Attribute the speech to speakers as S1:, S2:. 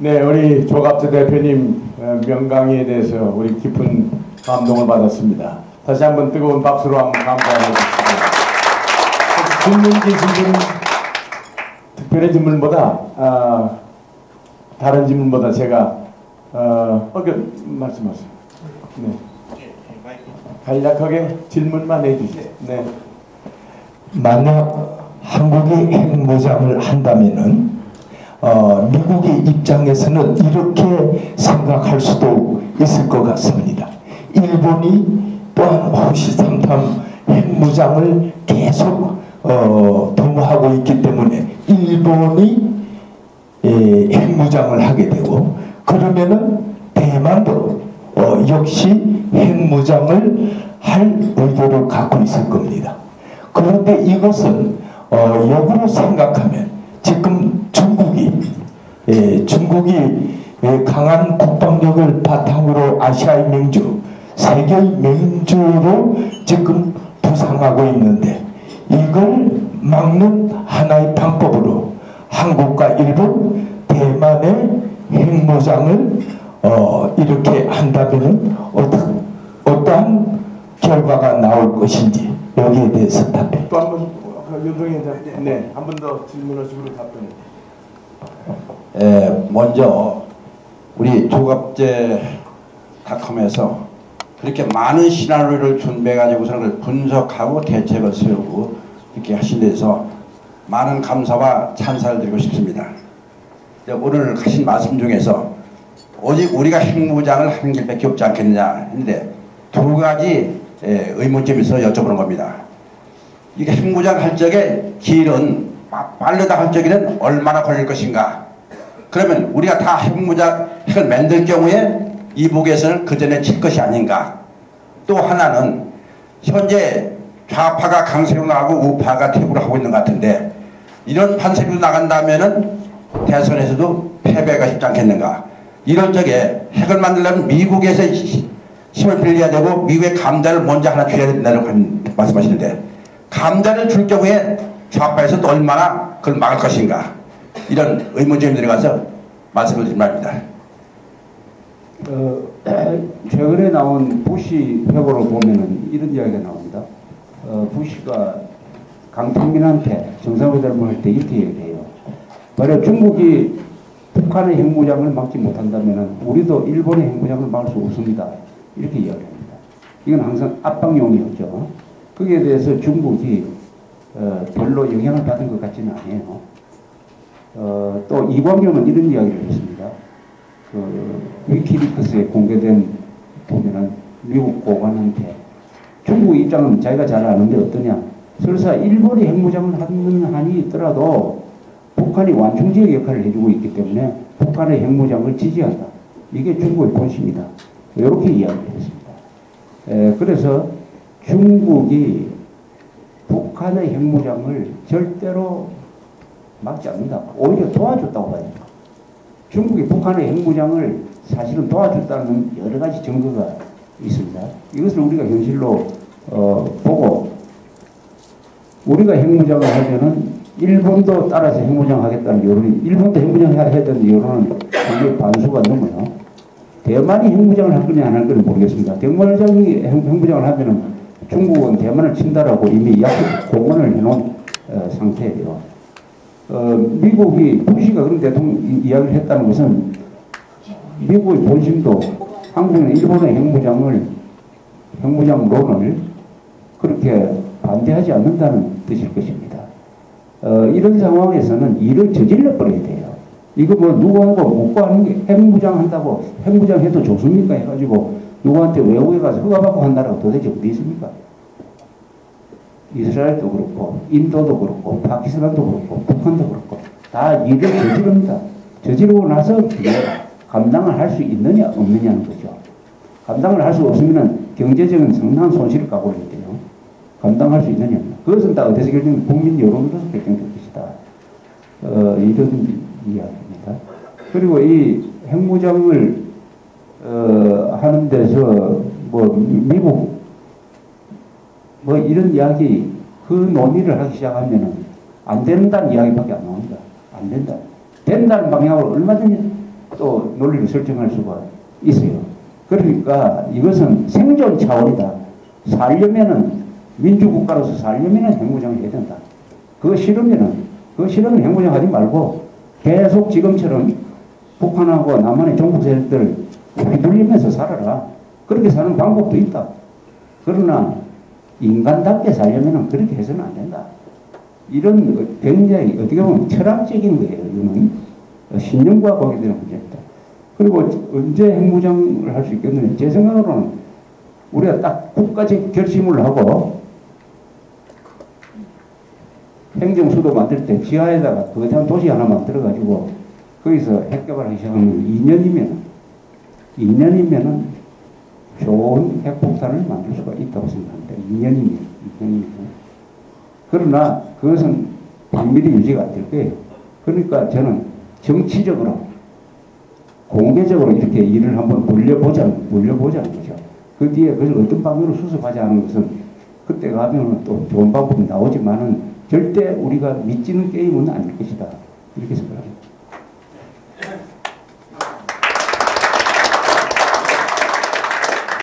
S1: 네, 우리 조갑재 대표님 명강의에 대해서 우리 깊은 감동을 받았습니다. 다시 한번 뜨거운 박수로 한번 감사하겠습니다. 질문 계신 분, 특별한 질문보다 다른 질문보다 제가 말씀하세요. 네. 간략하게 질문만 해주시죠. 네.
S2: 만약 한국이 핵무장을 한다면은 미국의 입장에서는 이렇게 생각할 수도 있을 것 같습니다. 일본이 또한 호시탐탐 핵무장을 계속 도모하고 있기 때문에 일본이 핵무장을 하게 되고, 그러면은 대만도 역시 핵무장을 할 의도를 갖고 있을 겁니다. 그런데 이것은 역으로 생각하면 지금 중국이 강한 국방력을 바탕으로 아시아의 맹주, 세계의 맹주로 지금 부상하고 있는데, 이걸 막는 하나의 방법으로 한국과 일본, 대만의 핵무장을 이렇게 한다면 어떠한 결과가 나올 것인지 여기에 대해서 답변.
S1: 또 한 번 윤동희 네, 한 번 더 질문하시고 답변해.
S3: 먼저 우리 조갑재 닷컴에서 그렇게 많은 시나리오를 준비해가지고서 그걸 분석하고 대책을 세우고 이렇게 하신 데서 많은 감사와 찬사를 드리고 싶습니다. 오늘 하신 말씀 중에서 오직 우리가 핵무장을 하는 길밖에 없지 않겠느냐 했는데, 두 가지 의문점이 있어 여쭤보는 겁니다. 이게 핵무장 할 적에 길은 빠르다 할 적에는 얼마나 걸릴 것인가? 그러면 우리가 다 핵을 만들 경우에 이북에서는 그 전에 칠 것이 아닌가? 또 하나는 현재 좌파가 강세로 나가고 우파가 퇴구를 하고 있는 것 같은데, 이런 판세로 나간다면은 대선에서도 패배가 쉽지 않겠는가? 이런 적에 핵을 만들려면 미국에서 힘을 빌려야 되고 미국의 감자를 먼저 하나 줘야 된다고 말씀하시는데, 감자를 줄 경우에 좌파에서 또 얼마나 그걸 막을 것인가? 이런 의문점이 들어가서 말씀을 드린 바입니다.
S4: 최근에 나온 부시 회고를 보면은 이런 이야기가 나옵니다. 부시가 강택민한테 정상회담을 할 때 이렇게 얘기해요. 만약 중국이 북한의 핵무장을 막지 못한다면 우리도 일본의 핵무장을 막을 수 없습니다. 이렇게 이야기합니다. 이건 항상 압박용이었죠. 거기에 대해서 중국이 별로 영향을 받은 것 같지는 않아요. 또 이광용은 이런 이야기를 했습니다. 위키리크스에 공개된 보면은 미국 고관한테 중국 입장은 자기가 잘 아는데 어떠냐. 설사 일본이 핵무장을 하는 한이 있더라도 북한이 완충지역 역할을 해주고 있기 때문에 북한의 핵무장을 지지한다. 이게 중국의 본심이다. 이렇게 이야기를 했습니다. 그래서 중국이 북한의 핵무장을 절대로 막지 않는다. 오히려 도와줬다고 봐야 됩니다. 중국이 북한의 핵무장을 사실은 도와줬다는 여러 가지 증거가 있습니다. 이것을 우리가 현실로 보고, 우리가 핵무장을 하면은 일본도 따라서 핵무장하겠다는 여론이, 일본도 핵무장해야 되는 여론은 굉장히 반수가 넘어요. 대만이 핵무장을 할 거냐 안 할 거냐 모르겠습니다. 대만이 핵무장을 하면은 중국은 대만을 친다라고 이미 공언을 해놓은 상태예요. 미국이 부시가 그런 대통령 이야기를 했다는 것은 미국의 본심도 한국은 일본의 핵무장론을 그렇게 반대하지 않는다는 뜻일 것입니다. 이런 상황에서는 일을 저질러 버려야 돼요. 이거 뭐 누구하고 묻고 하는 게 핵무장 한다고 핵무장 해도 좋습니까? 해가지고 누구한테 외국에 가서 허가받고 한 나라가 도대체 어디 있습니까? 이스라엘도 그렇고 인도도 그렇고 파키스탄도 그렇고 북한도 그렇고 다 일을 저지릅니다. 저지르고 나서 감당을 할 수 있느냐 없느냐는 거죠. 감당을 할 수 없으면 경제적인 상당한 손실을 각오해야 돼요. 감당할 수 있느냐. 그것은 다 어디서 결정, 국민 여론으로서 결정될 것이다. 이런 이야기입니다. 그리고 이 핵무장을 하는 데서 뭐 미국 뭐 이런 이야기, 그 논의를 하기 시작하면은 안 된다는 이야기밖에 안 나옵니다. 안 된다. 된다는 방향으로 얼마든지 또 논리를 설정할 수가 있어요. 그러니까 이것은 생존 차원이다. 살려면은 민주국가로서 살려면은 핵무장을 해야 된다. 그거 싫으면 핵무장 하지 말고 계속 지금처럼 북한하고 남한의 종북 세력들을 휘둘리면서 살아라. 그렇게 사는 방법도 있다. 그러나 인간답게 살려면 그렇게 해서는 안 된다. 이런 굉장히 어떻게 보면 철학적인 거예요. 이거는 신념과 관계되는 문제입니다. 그리고 언제 핵무장을 할 수 있겠느냐. 제 생각으로는 우리가 딱 국가적 결심을 하고 행정수도 만들 때 지하에다가 거대한 도시 하나 만들어가지고 거기서 핵개발하기 시작하면 2년이면은 좋은 핵폭탄을 만들 수가 있다고 생각합니다. 2년이면. 그러나 그것은 비밀이 유지가 안 될 거예요. 그러니까 정치적으로 공개적으로 이렇게 일을 한번 물려보자는 거죠. 그 뒤에 그걸 어떤 방향으로 수습하자는 것은 그때 가면 또 좋은 방법이 나오지만은 절대 우리가 믿지는 게임은 아닐 것이다. 이렇게 생각합니다.